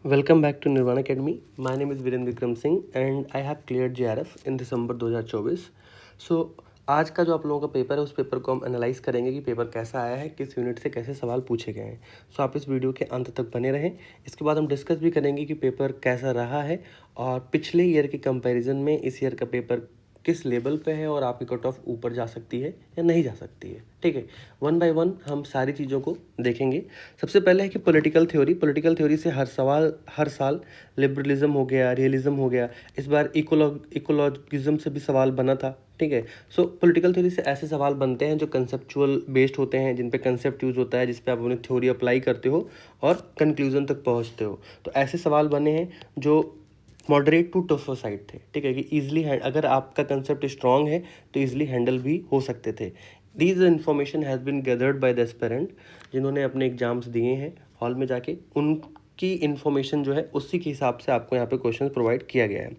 Welcome back to Nirvana Academy. My name is Virendra Vikram Singh and I have cleared JRF in December 2024. So आज का जो आप लोगों का paper है उस पेपर को हम एनालाइज करेंगे कि पेपर कैसा आया है, किस यूनिट से कैसे सवाल पूछे गए हैं। सो आप इस वीडियो के अंत तक बने रहें। इसके बाद हम डिस्कस भी करेंगे कि पेपर कैसा रहा है और पिछले ईयर के कंपैरिजन में इस ईयर का पेपर किस लेवल पे है और आपकी कट ऑफ ऊपर जा सकती है या नहीं जा सकती है। ठीक है, वन बाय वन हम सारी चीज़ों को देखेंगे। सबसे पहले है कि पॉलिटिकल थ्योरी से हर साल लिबरलिज्म हो गया, रियलिज्म हो गया, इस बार इकोलॉजिज्म से भी सवाल बना था। ठीक है, सो पॉलिटिकल थ्योरी से ऐसे सवाल बनते हैं जो कंसेप्चुअल बेस्ड होते हैं, जिन पे कंसेप्ट यूज होता है, जिस पे आप अपनी थ्योरी अप्लाई करते हो और कंक्लूजन तक पहुंचते हो। तो ऐसे सवाल बने हैं जो मॉडरेट टू टफर साइड थे। ठीक है, कि ईजिली अगर आपका कंसेप्ट स्ट्रांग है तो ईजिली हैंडल भी हो सकते थे। These information has been gathered by the aspirant, जिन्होंने अपने एग्जाम्स दिए हैं हॉल में जाके, उनकी इन्फॉर्मेशन जो है उसी के हिसाब से आपको यहाँ पे क्वेश्चन प्रोवाइड किया गया है।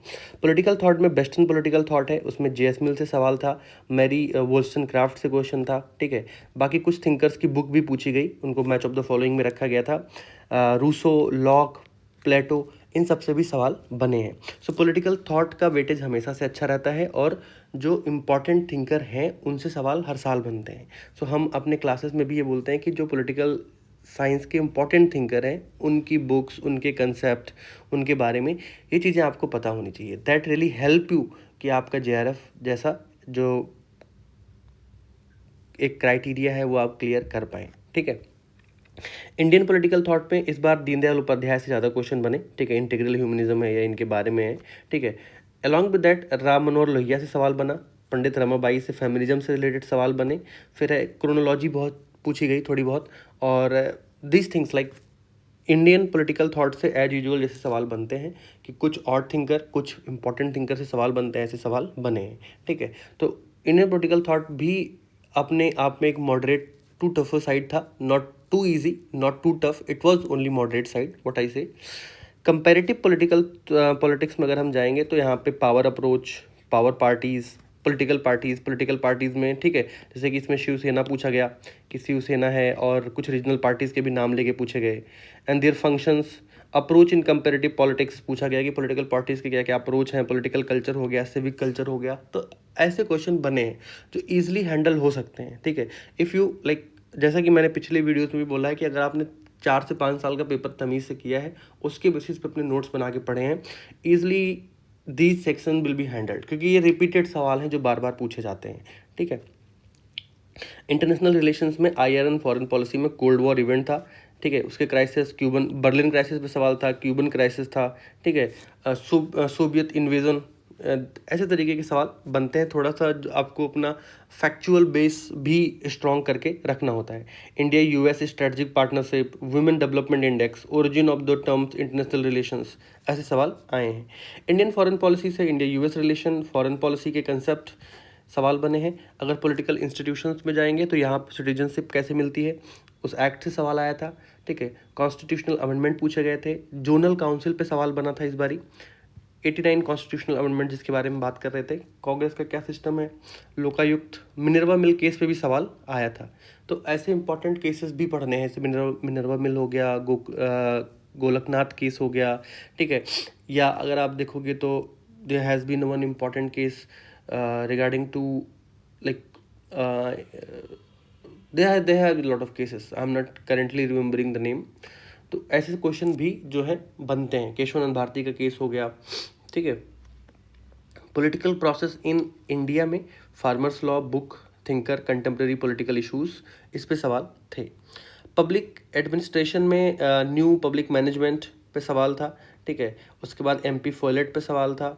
पॉलिटिकल थॉट में वेस्टर्न पॉलिटिकल थॉट है, उसमें जेएस मिल से सवाल था, मैरी वोल्स्टनक्राफ्ट से क्वेश्चन था। ठीक है, बाकी कुछ थिंकर्स की बुक भी पूछी गई, उनको मैच ऑफ द फॉलोइंग में रखा गया था। रूसो, लॉक, प्लेटो, इन सब से भी सवाल बने हैं। सो पॉलिटिकल थॉट का वेटेज हमेशा से अच्छा रहता है और जो इम्पॉर्टेंट थिंकर हैं उनसे सवाल हर साल बनते हैं। सो हम अपने क्लासेस में भी ये बोलते हैं कि जो पॉलिटिकल साइंस के इम्पॉर्टेंट थिंकर हैं उनकी बुक्स, उनके कंसेप्ट, उनके बारे में ये चीज़ें आपको पता होनी चाहिए। दैट रियली हेल्प यू कि आपका जेआरएफ जैसा जो एक क्राइटेरिया है वो आप क्लियर कर पाएँ। ठीक है, इंडियन पॉलिटिकल थॉट में इस बार दीनदयाल उपाध्याय से ज़्यादा क्वेश्चन बने। ठीक है, इंटीग्रल ह्यूमनिज्म है या इनके बारे में है। ठीक है, along with that Ram Manohar Lohia से सवाल बना, पंडित रमाबाई से फेमिनिज्म से रिलेटेड सवाल बने, फिर है क्रोनोलॉजी बहुत पूछी गई थोड़ी बहुत, और this things like Indian political thought से एज यूजुअल जैसे सवाल बनते हैं कि कुछ और थिंकर, कुछ इंपॉर्टेंट थिंकर से सवाल बनते हैं, ऐसे सवाल बने हैं। ठीक है, तो इंडियन पॉलिटिकल थॉट भी अपने आप में एक मॉडरेट टू टफर साइड था, not too easy, not too tough, it was only moderate side, what I say. Comparative politics में अगर हम जाएंगे तो यहाँ पे power approach, power parties, political parties में, ठीक है, जैसे कि इसमें शिवसेना पूछा गया कि शिवसेना है, और कुछ रीजनल पार्टीज़ के भी नाम लेके पूछे गए। And their functions, approach in comparative politics पूछा गया कि पॉलिटिकल पार्टीज़ के क्या क्या अप्रोच हैं, पॉलिटिकल कल्चर हो गया, सिविक कल्चर हो गया। तो ऐसे क्वेश्चन बने हैं जो ईजिली हैंडल हो सकते हैं। ठीक है, इफ़ यू लाइक, जैसा कि मैंने पिछले वीडियोस में भी बोला है कि अगर आपने 4 से 5 साल का पेपर तमीज़ से किया है, उसके बेसिस पे अपने नोट्स बना के पढ़े हैं, easily these section will be handled, क्योंकि ये रिपीटेड सवाल हैं जो बार बार पूछे जाते हैं। ठीक है, इंटरनेशनल रिलेशंस में आईआर एंड फॉरेन पॉलिसी में कोल्ड वॉर इवेंट था। ठीक है, उसके क्राइसिस, क्यूबन बर्लिन क्राइसिस पे सवाल था, क्यूबन क्राइसिस था। ठीक है, सोवियत इन्वेजन, ऐसे तरीके के सवाल बनते हैं। थोड़ा सा आपको अपना फैक्चुअल बेस भी स्ट्रॉन्ग करके रखना होता है। India US strategic partnership, women development index, origin of the terms international relations, ऐसे सवाल आए हैं। इंडियन फॉरेन पॉलिसी से India US relation, foreign policy के कंसेप्ट सवाल बने हैं। अगर पॉलिटिकल इंस्टीट्यूशंस में जाएंगे तो यहाँ पर सिटीजनशिप कैसे मिलती है, उस एक्ट से सवाल आया था। ठीक है, कॉन्स्टिट्यूशनल अमेंडमेंट पूछे गए थे, जोनल काउंसिल पे सवाल बना था इस बारी, 89 कॉन्स्टिट्यूशनल अमेंडमेंट जिसके बारे में बात कर रहे थे, कांग्रेस का क्या सिस्टम है, लोकायुक्त, मिनर्वा मिल केस पे भी सवाल आया था। तो ऐसे इंपॉर्टेंट केसेस भी पढ़ने हैं, जैसे मिनर्वा मिल हो गया, गोलकनाथ केस हो गया। ठीक है, या अगर आप देखोगे तो there has been one important case regarding to like they have a lot of cases, I'm not currently remembering the name। तो ऐसे क्वेश्चन भी जो है बनते हैं। केशवानंद भारती का केस हो गया। ठीक है, पॉलिटिकल प्रोसेस इन इंडिया में farmers law book, thinker, contemporary political issues, इस पे सवाल थे। पब्लिक एडमिनिस्ट्रेशन में न्यू पब्लिक मैनेजमेंट पे सवाल था। ठीक है, उसके बाद एमपी फॉयलेट पे सवाल था,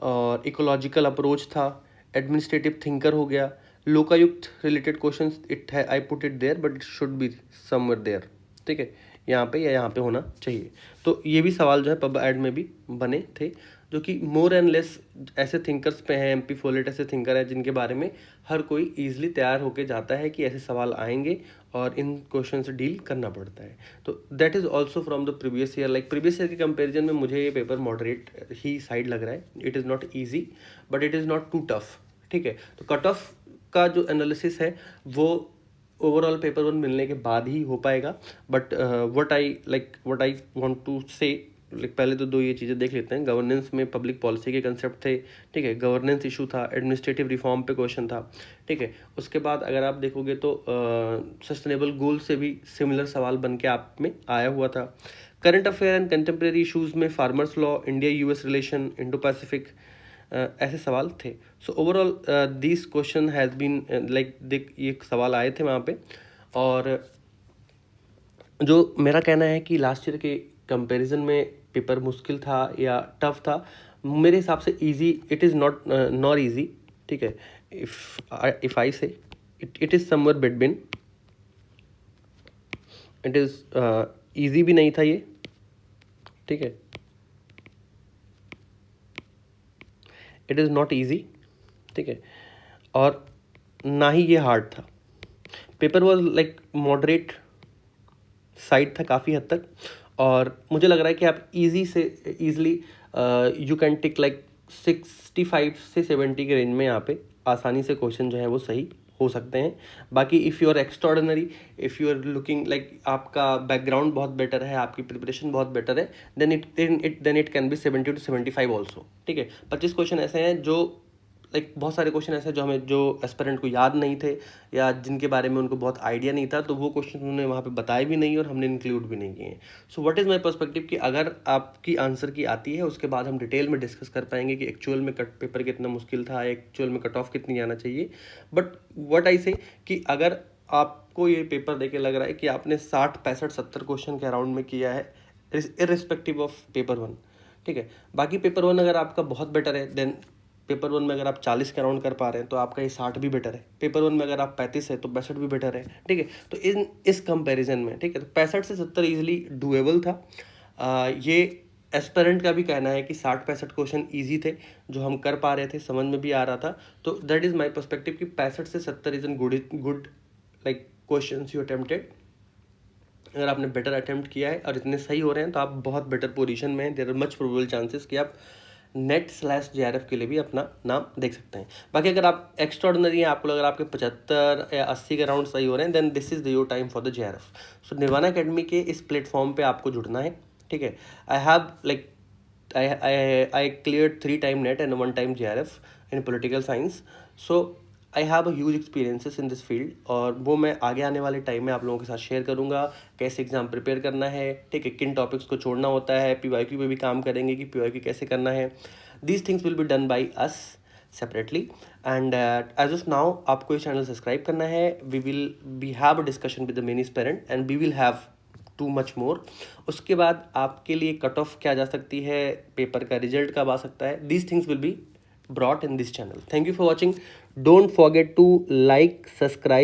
और इकोलॉजिकल अप्रोच था, एडमिनिस्ट्रेटिव थिंकर हो गया, लोकायुक्त रिलेटेड क्वेश्चंस, इट है I put it there but it should be somewhere there. ठीक है, यहाँ पे या यहाँ पे होना चाहिए। तो ये भी सवाल जो है पब एड में भी बने थे, जो कि मोर एंड लेस ऐसे थिंकर्स पे हैं। एमपी फॉलेट ऐसे थिंकर हैं जिनके बारे में हर कोई ईजिली तैयार होके जाता है कि ऐसे सवाल आएंगे और इन क्वेश्चन से डील करना पड़ता है। तो that is also from the previous year, like previous year के कंपेरिजन में मुझे ये पेपर मॉडरेट ही साइड लग रहा है। It is not easy but it is not too tough. ठीक है, तो कट ऑफ का जो एनालिसिस है वो ओवरऑल पेपर 1 मिलने के बाद ही हो पाएगा। But what I want to say पहले तो 2 ये चीज़ें देख लेते हैं। गवर्नेंस में पब्लिक पॉलिसी के कंसेप्ट थे, ठीक है, गवर्नेंस इशू था, एडमिनिस्ट्रेटिव रिफॉर्म पे क्वेश्चन था, ठीक है। उसके बाद अगर आप देखोगे तो सस्टेनेबल गोल से भी सिमिलर सवाल बन के आप में आया हुआ था। Current affair and contemporary issues में farmers law, India US relation, Indo Pacific, ऐसे सवाल थे। So overall this question has been like देख ये सवाल आए थे वहाँ पे। और जो मेरा कहना है कि लास्ट ईयर के कंपैरिजन में पेपर मुश्किल था या टफ था, मेरे हिसाब से easy, it is not easy, ठीक है। इफ़ आई से it is somewhere between, it is easy भी नहीं था ये, ठीक है, इट इज़ नॉट इजी, ठीक है, और ना ही ये हार्ड था। Paper was like moderate side था काफ़ी हद तक, और मुझे लग रहा है कि आप इजी से easily you can tick like 65 से 70 के रेंज में यहाँ पे आसानी से क्वेश्चन जो है वो सही हो सकते हैं। बाकी if you are extraordinary, if you are looking like आपका बैकग्राउंड बहुत बेटर है, आपकी प्रिपरेशन बहुत बेटर है, then it can be 70 to 75 also, ठीक है। 25 क्वेश्चन ऐसे हैं जो लाइक बहुत सारे क्वेश्चन ऐसे जो हमें जो एस्पिरेंट को याद नहीं थे या जिनके बारे में उनको बहुत आइडिया नहीं था, तो वो क्वेश्चन उन्होंने वहाँ पे बताए भी नहीं और हमने इंक्लूड भी नहीं किए। So what is my perspective कि अगर आपकी आंसर की आती है, उसके बाद हम डिटेल में डिस्कस कर पाएंगे कि एक्चुअल में कट पेपर कितना मुश्किल था, एक्चुअल में कट ऑफ कितनी आना चाहिए। बट व्हाट आई से कि अगर आपको ये पेपर देके लग रहा है कि आपने 60 65 70 क्वेश्चन के अराउंड में किया है इरिस्पेक्टिव ऑफ पेपर 1, ठीक है। बाकी पेपर 1 अगर आपका बहुत बेटर है, देन पेपर 1 में अगर आप 40 के अराउंड कर पा रहे हैं तो आपका ये 60 भी बेटर है। पेपर 1 में अगर आप 35 है तो 62 भी बेटर है, ठीक है। तो इस कंपैरिजन में, ठीक है, तो 65 से 70 इजीली डूएबल था। ये एस्पिरेंट का भी कहना है कि 60 65 क्वेश्चन ईजी थे जो हम कर पा रहे थे, समझ में भी आ रहा था। तो दैट इज़ माई पर्सपेक्टिव कि 65 से 70 is an good like question you attempted. अगर आपने बेटर अटेम्प्ट किया है और इतने सही हो रहे हैं तो आप बहुत बेटर पोजीशन में हैं। There are much probable chances कि आप नेट/JRF के लिए भी अपना नाम देख सकते हैं। बाकी अगर आप एक्स्ट्रॉर्डनरी हैं, आपको अगर आपके 75 या 80 के राउंड सही हो रहे हैं, then this is the your time for the JRF। So Nirvana academy के इस प्लेटफॉर्म पे आपको जुड़ना है, ठीक है। I have like I cleared 3 time NET and 1 time JRF in political science. So I have a huge experiences in this field, और वो मैं आगे आने वाले टाइम में आप लोगों के साथ शेयर करूंगा। कैसे एग्जाम प्रिपेयर करना है, ठीक है, किन टॉपिक्स को छोड़ना होता है, PYQ पे भी काम करेंगे कि PYQ कैसे करना है। These things will be done by us separately. And as of now आपको ये चैनल सब्सक्राइब करना है। We have a discussion with the main aspirant and we will have too much more. उसके बाद आपके लिए कट ऑफ क्या जा सकती है, पेपर का रिजल्ट कब आ सकता है, these things will B brought in this channel. Thank you for watching. Don't forget to like, subscribe.